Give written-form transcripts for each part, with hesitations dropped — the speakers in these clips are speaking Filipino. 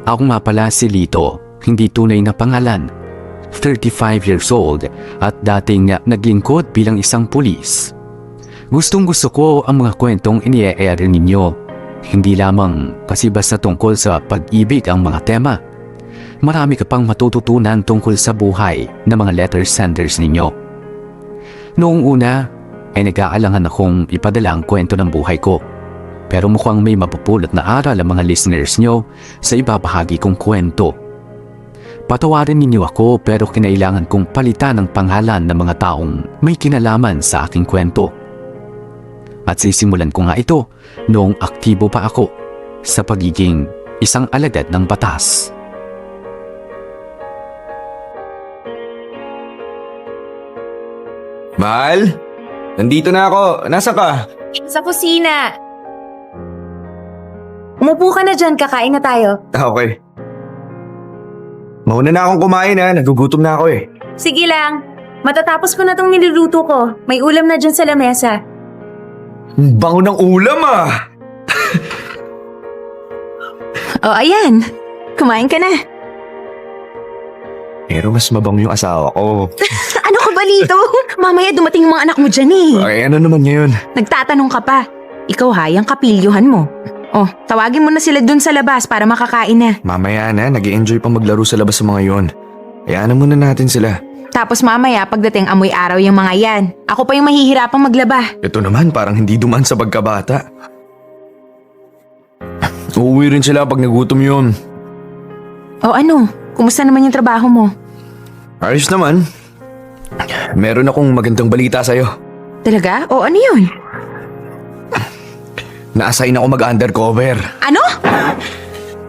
Ako nga pala si Lito, hindi tunay na pangalan. 35 years old at dating naglingkod bilang isang pulis. Gustong-gusto ko ang mga kwentong ini-air ninyo. Hindi lamang kasi basta tungkol sa pag-ibig ang mga tema. Marami ka pang matututunan tungkol sa buhay ng mga letter senders ninyo. Noong una ay nag-aalangan akong ipadala ang kwento ng buhay ko. Pero mukhang may mapupulot na aral ang mga listeners nyo sa ibabahagi kong kwento. Patawarin ninyo ako pero kinailangan kong palitan ang pangalan ng mga taong may kinalaman sa aking kwento. At sisimulan ko nga ito noong aktibo pa ako sa pagiging isang alagad ng batas. Mahal? Nandito na ako. Nasa ka? Sa kusina. Umupo ka na dyan, kakain na tayo. Okay. Mauna na akong kumain ha. Nagugutom na ako eh. Sige lang, matatapos ko na tong niluluto ko. May ulam na dyan sa lamesa. Ang bango ng ulam ah! O ayan, kumain ka na. Pero mas mabango yung asawa ko. Ano ka ba, Lito? Mamaya dumating yung mga anak mo dyan eh. Ay, ano naman ngayon? Nagtatanong ka pa. Ikaw ha, yung kapilyuhan mo. Oh, tawagin mo na sila dun sa labas para makakain na. Mamaya na, nag-i-enjoy pa maglaro sa labas sa mga yon. Hayaan na muna natin sila. Tapos mamaya, pagdating amoy araw yung mga yan, ako pa yung mahihirapang maglaba. Ito naman, parang hindi dumaan sa pagkabata. Uuwi rin sila pag nagutom yun. O ano, kumusta naman yung trabaho mo? Ayos naman. Meron akong magandang balita sa'yo. Talaga? O ano yun? Na-assign ako mag-undercover. Ano?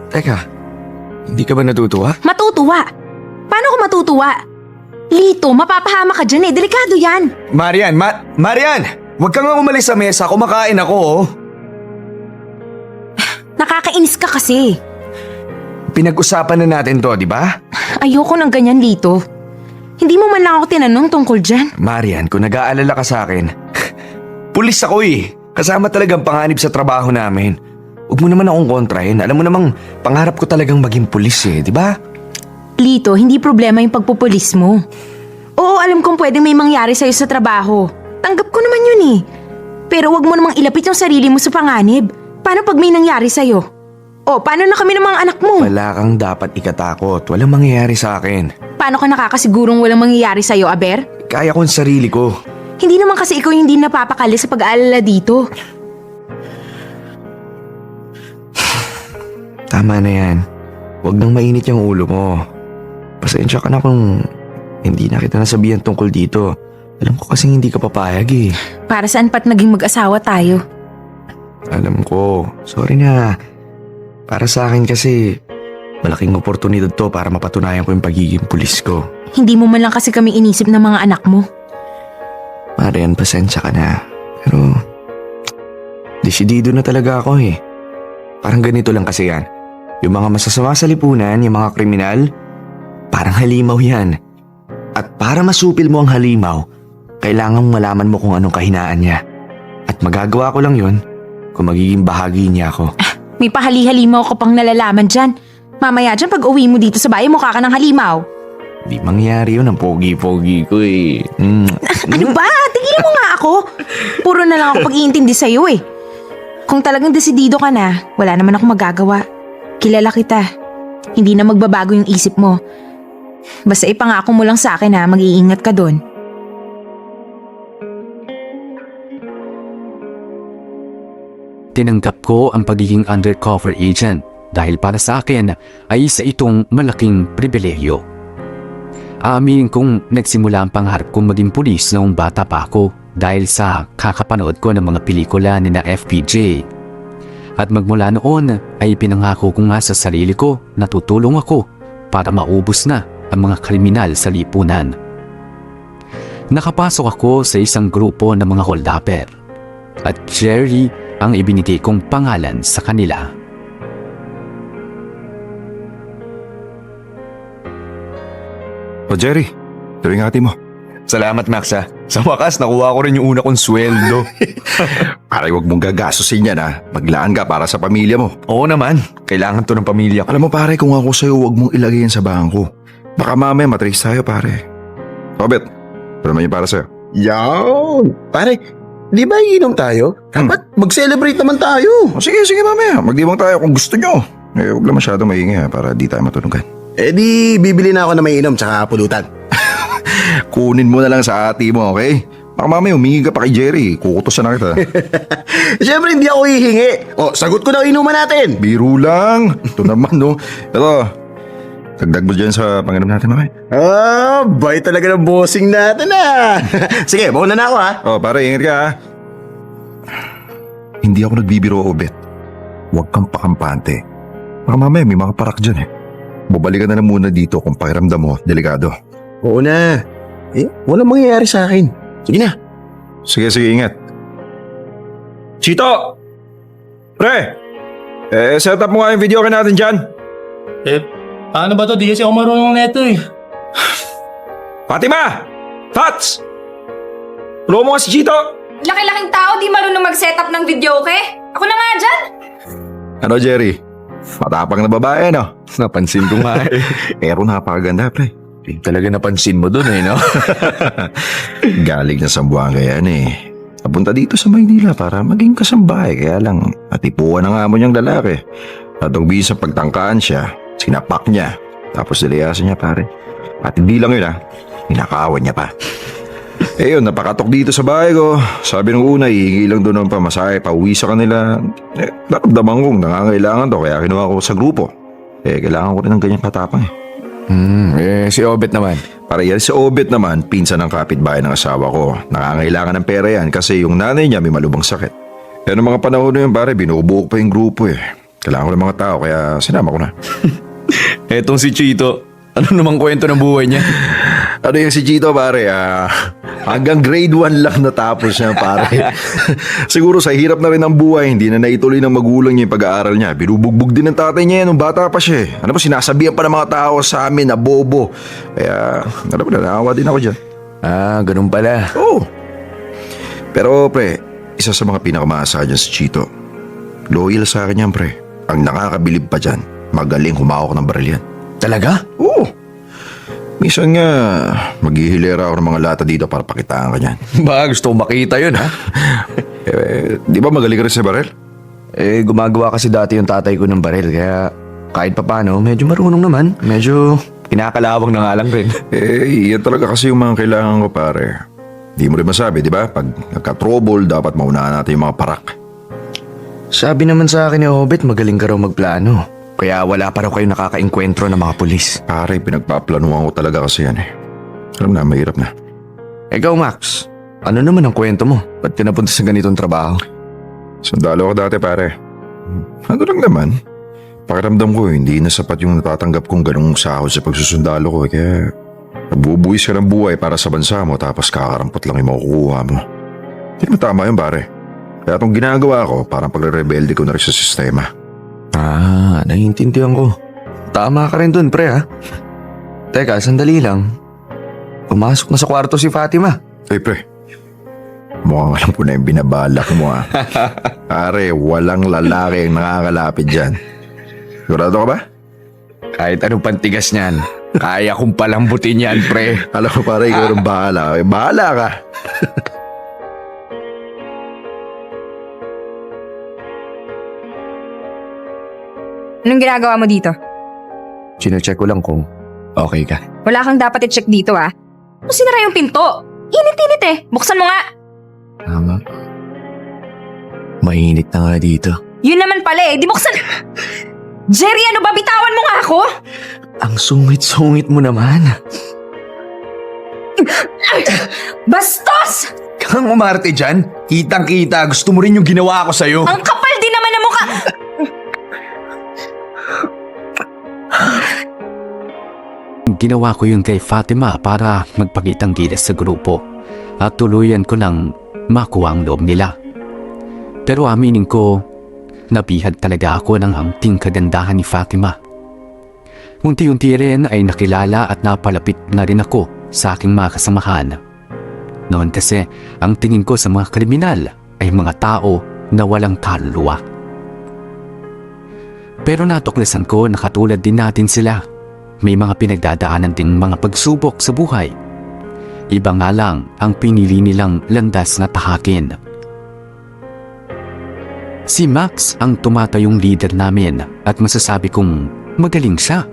Teka, hindi ka ba natutuwa? Matutuwa? Paano ko matutuwa? Lito, mapapahama ka dyan eh. Delikado yan. Marian! Marian! Huwag kang nga umalis sa mesa. Kumakain ako oh. Nakakainis ka kasi. Pinag-usapan na natin to, di ba? Ayoko ng ganyan, Lito. Hindi mo man lang ako tinanong tungkol dyan. Marian, kung nag-aalala ka sa akin, pulis ako eh. Kasama talagang panganib sa trabaho namin. Huwag mo naman akong kontrahin. Alam mo namang pangarap ko talagang maging pulis eh, di ba? Lito, hindi problema yung pagpupulis mo. Oo, alam kong pwedeng may mangyari sa'yo sa trabaho. Tanggap ko naman yun eh. Pero wag mo namang ilapit yung sarili mo sa panganib. Paano pag may nangyari sa'yo? O, paano na kami ng mga anak mo? Wala kang dapat ikatakot. Walang mangyayari sa akin. Paano ka nakakasigurong walang mangyayari sa'yo, Aber? Kaya ko ang sarili ko. Hindi naman kasi ikaw yung hindi napapakali sa pag-aalala dito. Tama na yan. Huwag nang mainit yung ulo mo. Pasensya ka na kung hindi na kita nasabihan tungkol dito. Alam ko kasing hindi ka papayag eh. Para saan pa't naging mag-asawa tayo? Alam ko. Sorry na. Para sa akin kasi, malaking oportunidad to para mapatunayan ko yung pagiging pulis ko. Hindi mo man lang kasi kami inisip ng mga anak mo. Marian, pasensya ka na. Pero, desidido na talaga ako eh. Parang ganito lang kasi yan. Yung mga masasama sa lipunan, yung mga kriminal, parang halimaw yan. At para masupil mo ang halimaw, kailangan malaman mo kung anong kahinaan niya. At magagawa ko lang yun kung magiging bahagi niya ako. May pahali-halimaw ka pang nalalaman dyan. Mamaya dyan pag uwi mo dito sa bahay, mukha ka ng halimaw. Di mangyari yun ang pogi-pogi ko eh. Ano ba? Tigilan mo nga ako. Puro na lang ako pag-iintindi sa'yo eh. Kung talagang desidido ka na, wala naman ako magagawa. Kilala kita. Hindi na magbabago yung isip mo. Basta ipangako mo lang sa akin na mag-iingat ka doon. Tinanggap ko ang pagiging undercover agent dahil para sa akin ay isa itong malaking pribilehyo. Aaminin kong nagsimula ang pangarap kong maging pulis noong bata pa ako dahil sa kakapanood ko ng mga pelikula ni na FPJ. At magmula noon ay pinangako ko nga sa sarili ko na tutulong ako para maubos na ang mga kriminal sa lipunan. Nakapasok ako sa isang grupo ng mga holdapper at Jerry ang ibinigay kong pangalan sa kanila. O Jerry, tuwing ate mo. Salamat, Max ha. Sa wakas, nakuha ko rin yung una kong sweldo. Pare, huwag mong gagastusin yan ha. Maglaan ka para sa pamilya mo. Oo naman, kailangan to ng pamilya ko. Alam mo pare, kung ako sa'yo, huwag mong ilagay yan sa bangko. Baka mamaya matrace tayo pare. Robert, ito naman yung para sa'yo. Yan! Pare, di ba iinom tayo? Dapat mag-celebrate naman tayo. O sige, mamaya. Magdibang tayo kung gusto nyo. Huwag lang masyado maingay ha, para di tayo matunugan. Eh di, bibili na ako na may inom tsaka pulutan. Kunin mo na lang sa ati mo, okay? Baka mamaya humingi ka pa kay Jerry. Kukutosan na kita. Siyempre hindi ako hihingi. O, sagot ko na ang inuman natin. Biro lang. Ito naman, no? Ito, dagdag mo dyan sa panginom natin, mamaya. Ah, bay talaga ng bossing natin ah. Sige, mauna na ako ha. Oh, pare, ingat ka ha. Hindi ako nagbibiro, Obet. Huwag kang pakampante. Baka mamaya may mga parak dyan eh. Babalikan na muna dito kung pakiramdam mo, delikado. Oo na. Eh, walang mangyayari sa akin. Sige na. Sige, ingat. Chito! Pre! Set up mo nga yung video natin dyan. Paano ba to? Di kasi ako marunong neto eh. Fatima! Fats! Tulungan mo nga si Chito! Laki-laking tao, di marunong mag-setup ng video, okay? Ako na nga dyan! Ano, Jerry? Matapang na babae, no? Napansin ko nga eh. Pero napakaganda, pre. Talaga napansin mo dun eh, no? Galing na Sambuanga yan eh. Napunta dito sa Maynila para maging kasambahay. Kaya lang, natipuan na nga mo niyang lalaki. At ang bisa pagtangkaan siya, sinapak niya. Tapos nilayasan niya, pare. At hindi lang yun ninakawan niya pa. Eh yun, napakatok dito sa bahay ko. Sabi nung una, hihingi lang doon ng pamasahe, pauwi sa kanila. Naramdaman kong nangangailangan to, kaya kinuha ko sa grupo. Kailangan ko rin ng ganyang katapang eh. Si Obet naman. Para yan si Obet naman, pinsan ng kapitbahay ng asawa ko. Nangangailangan ng pera yan kasi yung nanay niya may malubang sakit. Pero mga panahon na yun, pare, binubuo ko pa yung grupo eh. Kailangan ko ng mga tao kaya sinama ko na. Etong si Chito, ano namang kwento ng buhay niya? Ano yung si Chito, pare? Hanggang grade 1 lang natapos niya, pare. Siguro sa hirap na rin ng buhay, hindi na naituloy ng magulang niya yung pag-aaral niya. Binubugbog din ng tatay niya nung bata pa siya eh. Ano ba, sinasabihan pa ng mga tao sa amin na bobo. Kaya, alam mo na, naawa din ako dyan. Ganun pala. Oo. Pero, pre, isa sa mga pinakamaasahan dyan si Chito. Loyal sa akin yan, pre. Ang nakakabilib pa dyan, magaling humawak ng baril yan. Talaga? Oo. Minsan nga, maghihilera ako ng mga lata dito para pakitaan ka niyan. Ba, gusto ko makita yun ha? Di ba magaling ka rin sa baril? Gumagawa kasi dati yung tatay ko ng baril, kaya kahit papano, medyo marunong naman. Medyo kinakalawang na nga lang rin. Yan talaga kasi yung mga kailangan ko, pare. Di mo rin masabi, di ba? Pag nagka-trouble, dapat maunahan natin yung mga parak. Sabi naman sa akin ni Obet, magaling ka raw magplano. Kaya wala pa raw kayo nakaka-enkwentro ng mga pulis. Pare, pinagpaplanuhan ko talaga kasi yan eh. Alam na, mahirap na. Ikaw, Max, ano naman ang kwento mo? Ba't ka napunta sa ganitong trabaho? Sundalo ako dati, pare. Ano lang naman. Pakiramdam ko, hindi na sapat yung natatanggap kong ganung sahod sa pagsusundalo ko. Kaya nagbubuwis ka ng buhay para sa bansa mo tapos kakarampot lang yung makukuha mo. Hindi naman tama yun, pare. Kaya itong ginagawa ko, parang pagre-rebelde ko na rin sa sistema. Naiintindihan ko. Tama ka rin dun, pre ha? Teka, sandali lang. Pumasok na sa kwarto si Fatima. Pre. Mukhang alam ko na yung binabalak mo Pare, walang lalaki ang nakakalapit dyan. Sigurado ka ba? Kahit anong pantigas niyan, kaya kong palambutin yan, pre. Alam ko pare, ikaw rin bahala. Bahala ka. Anong ginagawa mo dito? Chine-check ko lang kung okay ka. Wala kang dapat i-check dito ah. Ano sinara yung pinto? Init-init eh. Buksan mo nga. Tama. Mainit na nga dito. Yun naman pala eh. Di buksan. Jerry, ano ba? Bitawan mo nga ako? Ang sungit-sungit mo naman. Bastos! Kang umarte dyan. Kitang-kita. Gusto mo rin yung ginawa ko sa'yo. Ang kapal din naman ng mukha. Ginawa ko yun kay Fatima para magpakitang gilas sa grupo at tuluyan ko lang makuha ang loob nila. Pero aminin ko, nabihag talaga ako ng hangting kagandahan ni Fatima. Unti-unti rin ay nakilala at napalapit na rin ako sa aking mga kasamahan Noon kasi, ang tingin ko sa mga kriminal ay mga tao na walang kaluluwa. Pero natuklasan ko na katulad din natin sila. May mga pinagdadaanan ding mga pagsubok sa buhay. Iba nga lang ang pinili nilang landas na tahakin. Si Max ang tumatayong leader namin at masasabi kong magaling siya.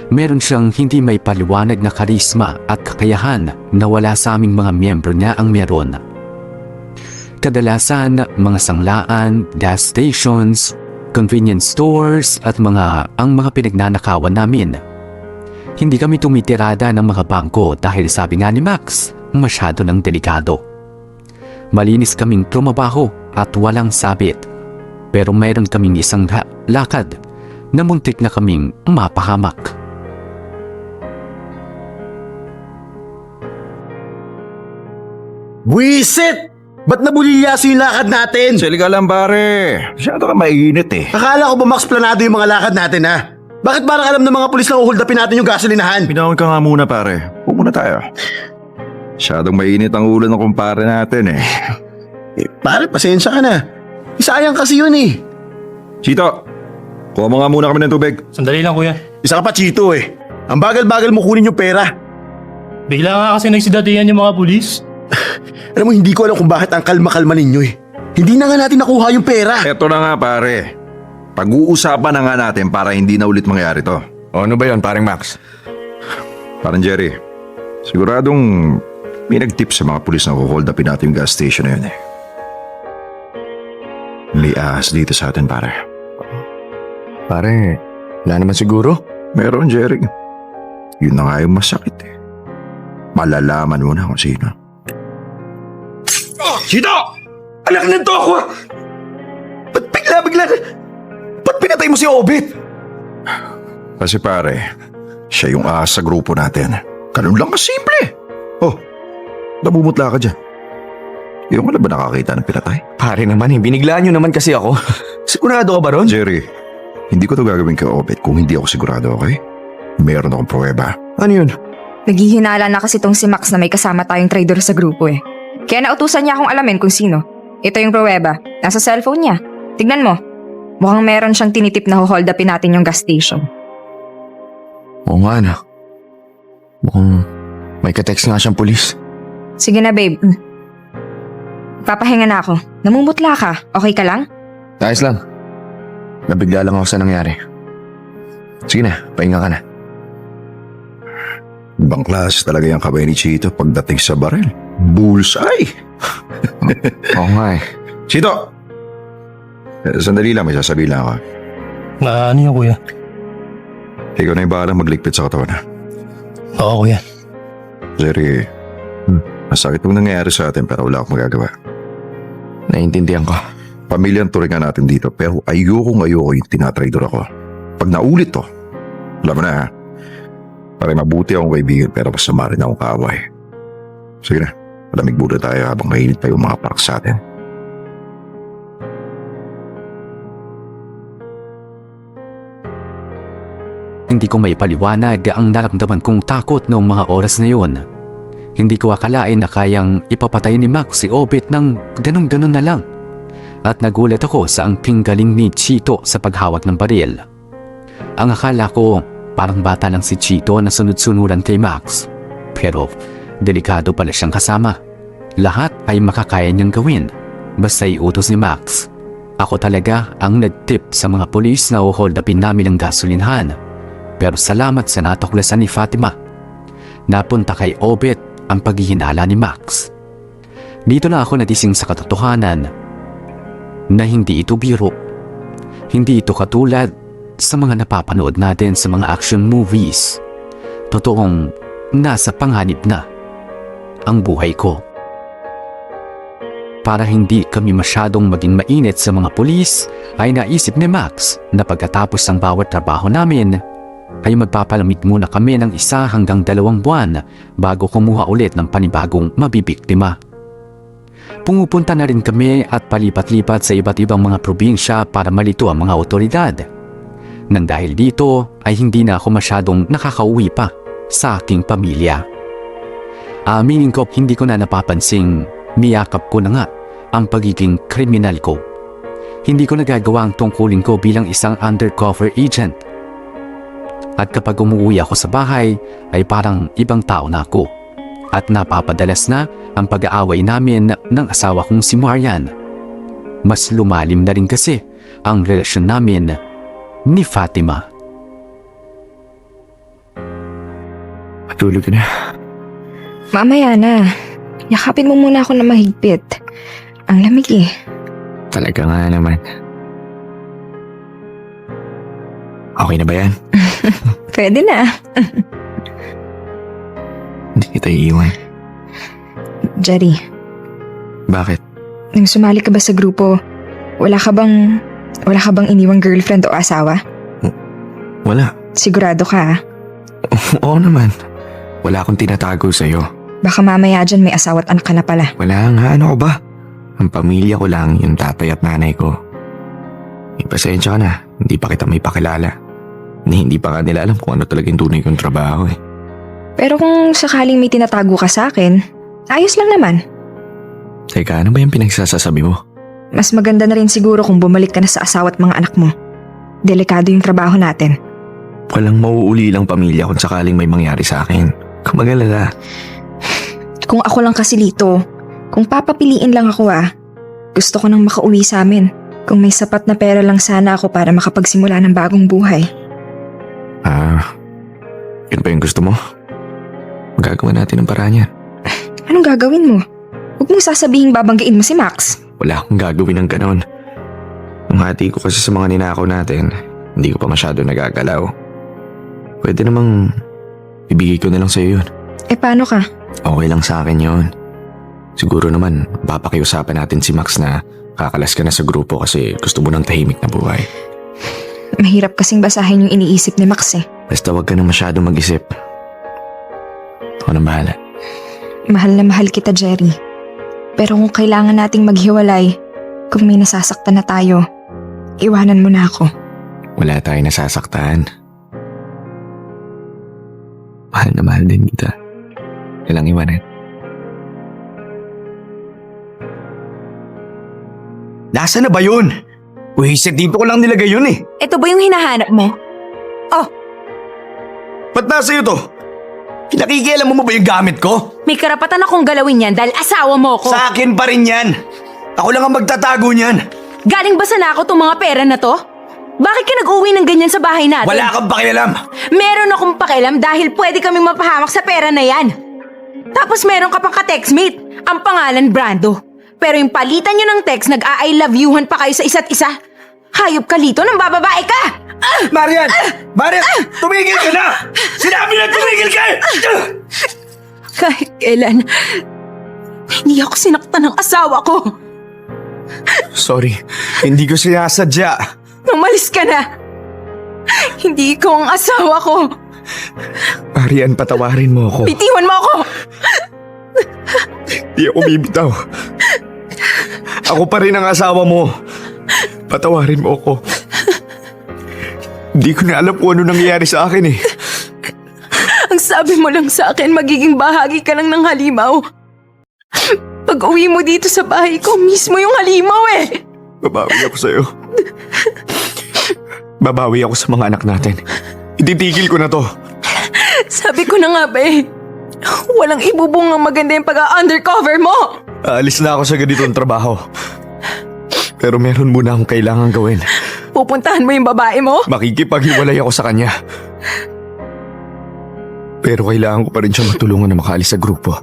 Meron siyang hindi may paliwanag na karisma at kakayahan na wala sa aming mga miyembro niya ang meron. Kadalasan, mga sanglaan, gas stations, convenience stores at ang mga pinagnanakawan namin. Hindi kami tumitirada ng mga bangko dahil sabi nga ni Max, masyado ng delikado. Malinis kaming trumabaho at walang sabit. Pero mayroon kaming isang lakad na muntik na kaming mapahamak. Buisit! Ba't nabulilyaso yung lakad natin? Sali ka lang pare. Masyado ka mainit eh. Akala ko ba max planado yung mga lakad natin ha? Bakit parang alam ng mga pulis na uhold upin natin yung gasolinahan? Pinahon ka nga muna pare. Huwag muna tayo. Masyadong mainit ang ulo ng kumpare natin eh. Pare, pasensya ka na. Isayang kasi yun eh. Chito, kuha mo nga muna kami ng tubig. Sandali lang kuya. Isa ka pa Chito eh. Ang bagal-bagal mo kunin yung pera. Bigla nga kasi nagsidatihan yung mga pulis. Alam mo, hindi ko alam kung bakit ang kalma-kalma ninyo eh. Hindi na nga natin nakuha yung pera. Eto na nga pare. Pag-uusapan na nga natin para hindi na ulit mangyari to. O ano ba yon, paring Max? Parang Jerry, siguradong may nag-tip sa mga pulis na kuhold upin natin yung gas station na yun eh. Lias dito sa atin pare. Pare, wala naman siguro. Meron Jerry. Yun na nga yung masakit eh. Malalaman mo na kung sino. Chito! Anak ng toko! Ba't bigla? Ba't pinatay mo si Obit? Kasi pare, siya yung ahas sa grupo natin. Ganun lang kasimple. Oh, namumutla ka dyan. Yung wala ba nakakita ng pinatay? Pare naman biniglaan nyo naman kasi ako. Sigurado ka ba ron? Jerry, hindi ko to gagawin kay Obet kung hindi ako sigurado, okay? Meron akong pruweba. Ano yun? Naghihinala na kasi tong si Max na may kasama tayong traidor sa grupo eh. Kaya nautusan niya akong alamin kung sino. Ito yung pruweba. Nasa cellphone niya. Tignan mo. Mukhang meron siyang tinitip na hold upin natin yung gas station. Oo nga na. Mukhang may ka-text nga siyang pulis. Sige na babe. Papahinga na ako. Namumutla ka. Okay ka lang? Ayos lang. Nabigla lang ako sa nangyari. Sige na, pahinga ka na. Ibang klase talaga yung kabay ni Chito pagdating sa baril. Bullseye! Oo nga eh. Chito! Sandali lang, may sasabihin lang ako. Ano yun kuya? Ikaw na yung bahalang magligpit sa katawan ha. Oo kuya. Jerry, masakit mong nangyayari sa atin pero wala akong magagawa. Naiintindihan ko. Pamilyang turingan natin dito pero ayoko yung tinatraidor ako. Pag naulit to, alam mo na ha, para mabuti akong kaibigan pero masama rin akong kaaway. Sige na, malamig muna tayo habang mainit pa yung mga parak sa atin. Hindi ko maipaliwanag ang naramdaman kong takot noong mga oras na yun. Hindi ko akalain na kayang ipapatay ni Max si Obit ng ganun-ganun na lang. At nagulat ako sa angking galing ni Chito sa paghawak ng baril. Ang akala ko, parang bata lang si Chito na sunod-sunuran kay Max. Pero delikado pala siyang kasama. Lahat ay makakaya niyang gawin, basta iutos ni Max. Ako talaga ang nag-tip sa mga pulis na uhold upin namin ng gasolinhan. Pero salamat sa natuklasan ni Fatima. Napunta kay Obit ang paghihinala ni Max. Dito na ako nagising sa katotohanan na hindi ito biro. Hindi ito katulad sa mga napapanood natin sa mga action movies. Totoong nasa panganib na ang buhay ko. Para hindi kami masyadong maging mainit sa mga pulis, ay naisip ni Max na pagkatapos ng bawat trabaho namin, ay magpapalamig muna kami ng 1 hanggang 2 buwan bago kumuha ulit ng panibagong mabibiktima. Pumupunta na rin kami at palipat-lipat sa iba't ibang mga probinsya para malito ang mga otoridad. Nang dahil dito ay hindi na ako masyadong nakakauwi pa sa aking pamilya. Aminin ko, hindi ko na napapansing niyakap ko na nga ang pagiging kriminal ko. Hindi ko nagagawa ang tungkulin ko bilang isang undercover agent. At kapag umuwi ako sa bahay ay parang ibang tao na ako. At napapadalas na ang pag-aaway namin ng asawa kong si Marian. Mas lumalim na rin kasi ang relasyon namin ni Fatima. Matulog ka na. Mamaya na. Yakapin mo muna ako na mahigpit. Ang lamig eh. Talaga nga naman. Okay na ba yan? Pwede na. Hindi kita iiwan. Jerry, Bakit? nang sumali ka ba sa grupo, wala ka bang iniwang girlfriend o asawa? Wala. Sigurado ka ah. Oo naman. Wala akong tinatago sa'yo. Baka mamaya dyan may asawa at anak ka na pala. Wala nga, ano ko ba? Ang pamilya ko lang, yung tatay at nanay ko. Pasensya ka na, hindi pa kita may pakilala. Hindi pa ka nila alam kung ano talaga yung tunay kong trabaho eh. Pero kung sakaling may tinatago ka sa akin, ayos lang naman. Teka, ano ba yung pinagsasasabi mo? Mas maganda na rin siguro kung bumalik ka na sa asawa at mga anak mo. Delikado yung trabaho natin. Walang mauuli lang pamilya kung sakaling may mangyari sa akin. Kung mag-alala. Kung ako lang kasi Lito, kung papapiliin lang ako gusto ko nang makauwi sa amin. Kung may sapat na pera lang sana ako para makapagsimula ng bagong buhay. Yun ba yung gusto mo? Magagawa natin ang paraan yan. Anong gagawin mo? Huwag mong sasabihing babanggain mo si Max. Wala akong gagawin ng ganon. Nung hati ko kasi sa mga ninakaw natin, hindi ko pa masyado nagagalaw. Pwede namang ibigay ko na lang sa'yo yun. Paano ka? Okay lang sa akin yun. Siguro naman, papakiusapan natin si Max na kakalas ka na sa grupo kasi gusto mo ng tahimik na buhay. Mahirap kasing basahin yung iniisip ni Max eh. Basta huwag ka na masyado mag-isip. Ako na bahala. Mahal na mahal kita, Jerry. Pero kung kailangan nating maghiwalay, kung may nasasaktan na tayo, iwanan mo na ako. Wala tayong nasasaktan. Mahal na mahal din kita. Kailang iwanan. Nasaan na ba yun? Wisit, dito ko lang nilagay yun eh. Ito ba yung hinahanap mo? Ba't nasa iyo to? Pinakikialam mo ba yung gamit ko? May karapatan akong galawin yan dahil asawa mo ko. Sa akin pa rin yan. Ako lang ang magtatago niyan. Galing ba sa nako tong mga pera na to? Bakit ka nag-uwi ng ganyan sa bahay natin? Wala kang pakialam. Meron akong pakialam dahil pwede kaming mapahamak sa pera na yan. Tapos meron ka pang ka-textmate, ang pangalan Brando. Pero yung palitan nyo ng text, nag-I love youhan pa kayo sa isa't isa. Hayop ka Lito, nang bababae ka! Marian! Marian! Tumigil ka na! Sinabi na tumigil ka! Kahit kailan, hindi ako sinaktan ng asawa ko. Sorry, hindi ko sinasadya. Umalis ka na. Hindi ko ang asawa ko. Marian, patawarin mo ako. Bitiwan mo ako. Di ako bibitaw. Ako pa rin ang asawa mo. Patawarin mo ako. Hindi ko na alam kung ano nangyayari sa akin eh. Ang sabi mo lang sa akin, magiging bahagi ka lang ng halimaw. Pag uwi mo dito sa bahay ko, mismo yung halimaw eh. Babawi ako sa'yo. Babawi ako sa mga anak natin. Ititigil ko na to. Sabi ko na nga ba eh. Walang ibubungang maganda yung pag-undercover mo. Aalis na ako sa ganitong trabaho. Pero meron muna akong kailangan gawin. Pupuntahan mo yung babae mo? Makikipaghiwalay ako sa kanya. Pero kailangan ko pa rin siya matulungan na makaalis sa grupo.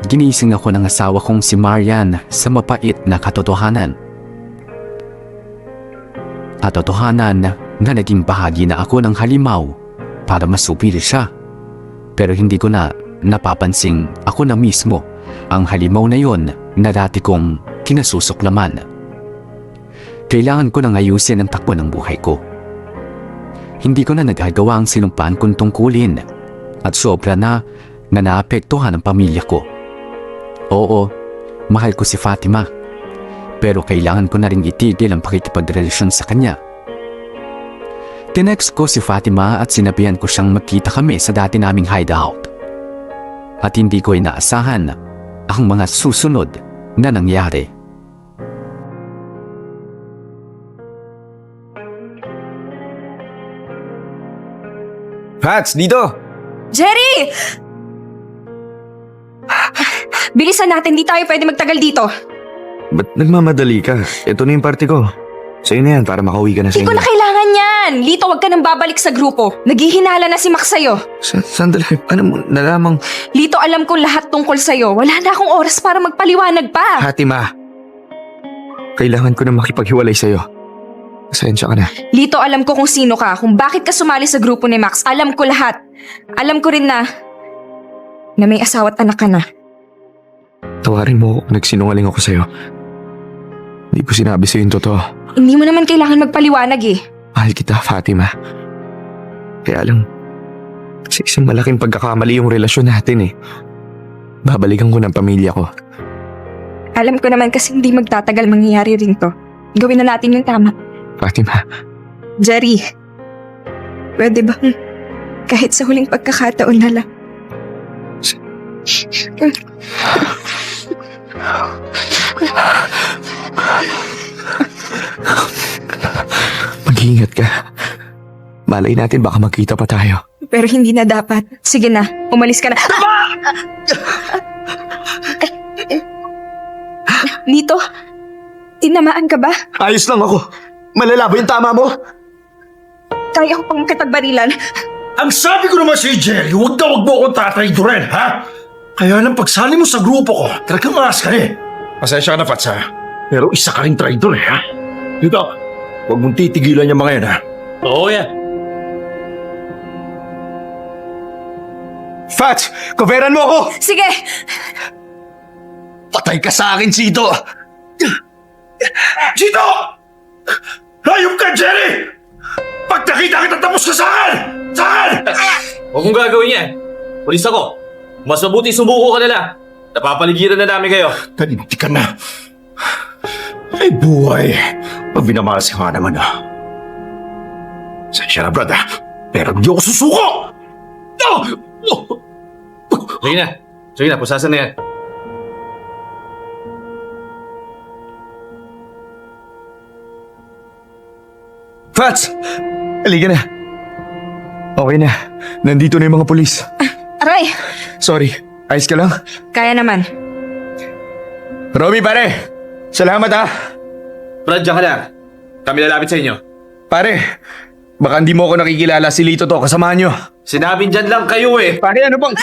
Ginising ako ng asawa kong si Marian sa mapait na katotohanan. Katotohanan na naging bahagi na ako ng halimaw para masupili siya. Pero hindi ko na napapansing ako na mismo ang halimaw na yon na dati kong kinasusuklaman. Kailangan ko nang ayusin ang takbo ng buhay ko. Hindi ko na nagagawa ang sinumpaan kong tungkulin at sobra na naapektuhan ang pamilya ko. Oo, mahal ko si Fatima. Pero kailangan ko na rin itigil ang pakikipagrelasyon sa kanya. Tinext ko si Fatima at sinabihan ko siyang magkita kami sa dati naming hideout. At hindi ko inaasahan ang mga susunod na nangyari. Fats, dito! Jerry! Bilisan natin, di tayo pwede magtagal dito. Ba't nagmamadali ka? Ito na yung party ko. Sa'yo na yan para makauwi ka na sa Hindi ko inyo. na kailangan yan. Lito, wag ka nang babalik sa grupo. Naghihinala na si Max sa'yo. Sandali, ano mo, nalamang... Lito, alam ko lahat tungkol sa'yo. Wala na akong oras para magpaliwanag pa. Fatima, kailangan ko na makipaghiwalay sa'yo. Pasensya ka na. Lito, alam ko kung sino ka, kung bakit ka sumali sa grupo ni Max. Alam ko lahat. Alam ko rin na may asawa at anak ka na. Tawarin mo kung nagsinungaling ako sa'yo. Hindi ko sinabi sa'yo yung totoo. Hindi mo naman kailangan magpaliwanag eh. Mahal kita, Fatima. Kaya lang, sa isang malaking pagkakamali yung relasyon natin eh. Babalikan ko ng pamilya ko. Alam ko naman kasi hindi magtatagal mangyayari rin to. Gawin na natin yung tama. Fatima, Jerry, pwede ba kahit sa huling pagkakataon na lang? mag-iingat ka. Malay natin baka magkita pa tayo. Pero hindi na dapat. Sige na, umalis ka na. Lito, tinamaan ka ba? Ayos lang ako. Malala ba yung tama mo? Kaya ko pang kitagbarilan. Ang sabi ko naman si Jerry, huwag mo akong tatraidorin, ha? Kaya lang pagsali mo sa grupo ko, talagang maas ka eh. Pasensya ka na, Fats, ha? Pero isa ka ring traidor eh, ha? Dito, huwag mong titigilan yung mga yan, ha? Oo yan. Fats, coveran mo ako! Sige, Patay ka sa akin, Sito! Chito! Hayop ka, Jerry! Pag nakita kita, tapos ka sa akin! Sa akin! Huwag mong gagawin yan. Pulis ako. Mas mabuti sumuko ka na lang. Napapaligiran na namin kayo. Taninti ka na. Ay, buhay. Pag binamalas ka nga naman, ha? Sensya na, brad, ha? Pero hindi ako susuko! No! No! Sige na. Sige na, pusasan na yan. Fats! Halika na. Okay na. Nandito na yung mga pulis. aray, Sorry. Ayos ka lang? kaya naman. Romy, pare! Salamat ha! Brad, dyan ka lang. Kami lalapit sa inyo. Pare, baka hindi mo ako nakikilala. Si Lito to, kasamahan nyo. Sinabing dyan lang kayo eh. Pare, ano bang...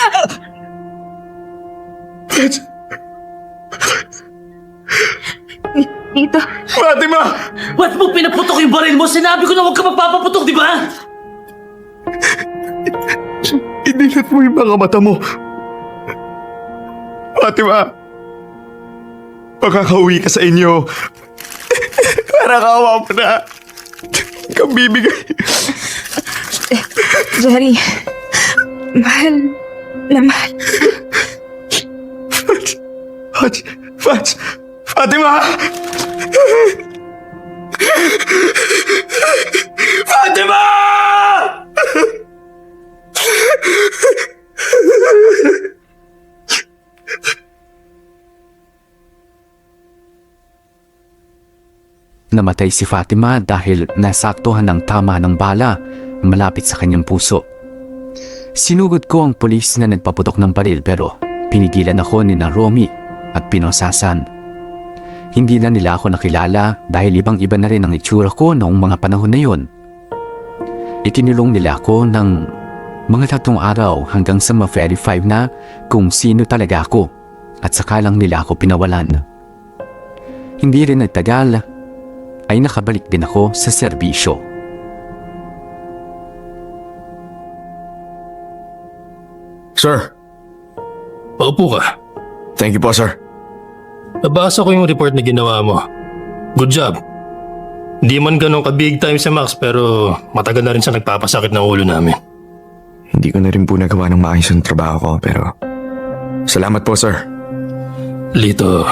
Lito, Fatima! Ba't mo pinaputok yung baril mo? Sinabi ko na huwag ka magpapaputok, di ba? Idilat mo yung mga mata mo. Fatima, makakauwi ka sa inyo. Para kawa mo na. Ikaw bibigay. Jerry, mahal na mahal. Fats! Fatima! Fatima! Namatay si Fatima dahil nasaktuhan ng tama ng bala malapit sa kanyang puso. Sinugod ko ang pulis na nagpaputok ng baril pero pinigilan ako ni na Romy at pinosasan. Hindi na nila ako nakilala dahil ibang-iba na rin ang itsura ko noong mga panahon na yun. Itinulong nila ako ng mga 3 araw hanggang sa ma-verify na kung sino talaga ako at saka lang nila ako pinawalan. Hindi rin nagtagal ay nakabalik din ako sa serbisyo. Sir, Paupo ka. Thank you po, sir. Nabasa ko yung report na ginawa mo. Good job. Hindi man ganun ka-big time si Max pero matagal na rin siya nagpapasakit ng ulo namin. Hindi ko na rin po nagawa ng maayos ang trabaho ko pero... Salamat po, sir. Lito,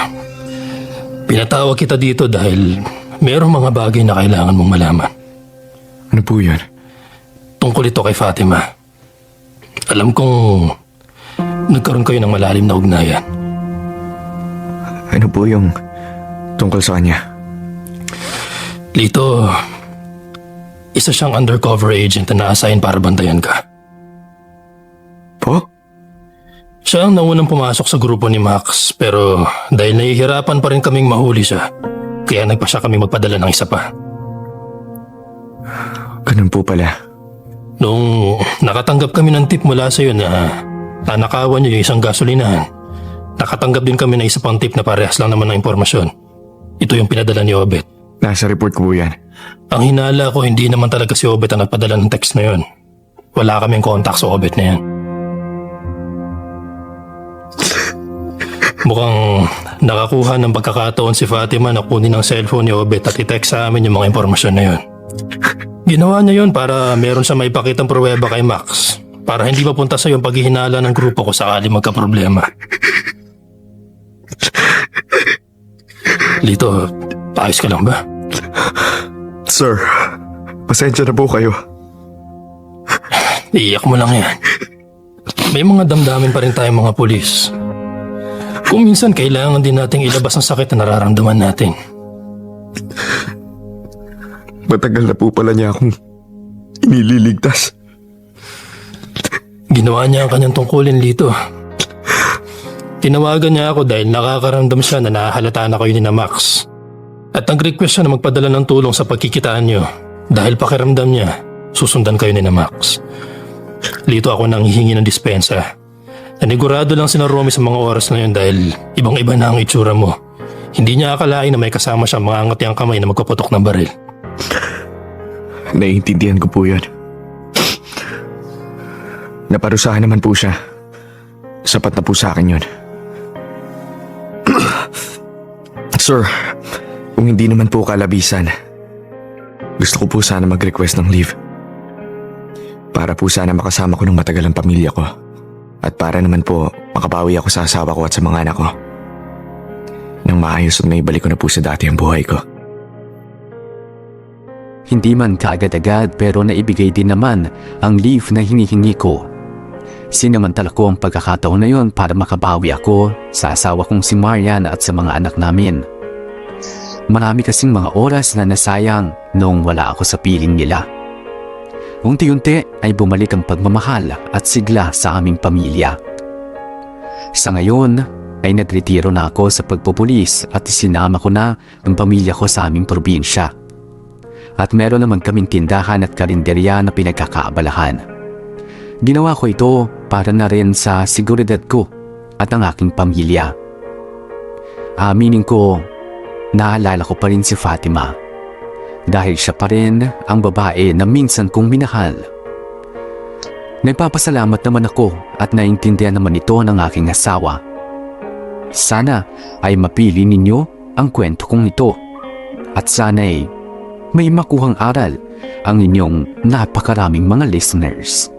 pinatawag kita dito dahil merong mga bagay na kailangan mong malaman. Ano po yun? Tungkol ito kay Fatima. Alam kong nagkaroon kayo ng malalim na ugnayan. Ano po yung tungkol sa kanya? Lito, isa siyang undercover agent na na-assign para bantayan ka. Po? Siya ang naunang pumasok sa grupo ni Max pero dahil nahihirapan pa rin kaming mahuli siya, kaya nagpa siya kami magpadala ng isa pa. Ganun po pala. Nung nakatanggap kami ng tip mula sa iyo na nanakawan niyo yung isang gasolinahan, nakatanggap din kami ng isa pang tip na parehas lang naman ng impormasyon. Ito yung pinadala ni Obet. Nasa report ko po yan. Ang hinala ko hindi naman talaga si Obet ang nagpadala ng text na yon. Wala kaming contact sa Obet na yan. Mukhang nakakuha ng pagkakataon si Fatima na kunin ang cellphone ni Obet at i-text sa amin yung mga impormasyon na yon. Ginawa niya yon para meron siya maipakitang pruweba kay Max para hindi mapunta sa yung paghihinala ng grupo ko sakali magkaproblema. Lito, ayos ka lang ba? Sir, pasensya na po kayo. Iiyak mo lang yan. May mga damdamin pa rin tayong mga pulis. Kung minsan kailangan din nating ilabas ang sakit na nararamdaman natin. Matagal na po pala niya akong inililigtas. Ginawa niya ang kanyang tungkulin, Lito. Tinawagan niya ako dahil nakakaramdam siya na nahahalata na kayo ni na Max. At nag-request siya na magpadala ng tulong sa pagkikitaan niyo dahil pakiramdam niya susundan kayo ni na Max. Lito, ako nang hihingi ng dispensa. Nanigurado lang si na Romy sa mga oras na yun dahil ibang-iba na ang itsura mo. Hindi niya akalain na may kasama siya mga angati ang kamay na magpaputok ng baril. Naiintindihan ko po yun. Naparusahan naman po siya. Sapat na po sa akin yun. Sir, kung hindi naman po kalabisan, gusto ko po sana mag-request ng leave. Para po sana makasama ko ng matagal ang pamilya ko. At para naman po makabawi ako sa asawa ko at sa mga anak ko. Nang maayos at naibalik ko na po sa dati ang buhay ko. Hindi man kaagad-agad pero naibigay din naman ang leave na hinihingi ko. Sinamantala ko ang pagkakataon na yon para makabawi ako sa asawa kong si Marian at sa mga anak namin. Marami kasing mga oras na nasayang noong wala ako sa piling nila. Unti-unti ay bumalik ang pagmamahal at sigla sa aming pamilya. Sa ngayon ay nagretiro na ako sa pagpupulis at isinama ko na ang pamilya ko sa aming probinsya. At meron naman kaming tindahan at karinderya na pinagkakaabalahan. Ginawa ko ito para na rin sa seguridad ko at ang aking pamilya. Aminin ko, naalala ko pa rin si Fatima. Dahil siya pa rin ang babae na minsan kong minahal. Nagpapasalamat naman ako at naintindihan naman ito ng aking asawa. Sana ay mapili ninyo ang kwento kong ito. At sana'y may makuhang aral ang inyong napakaraming mga listeners.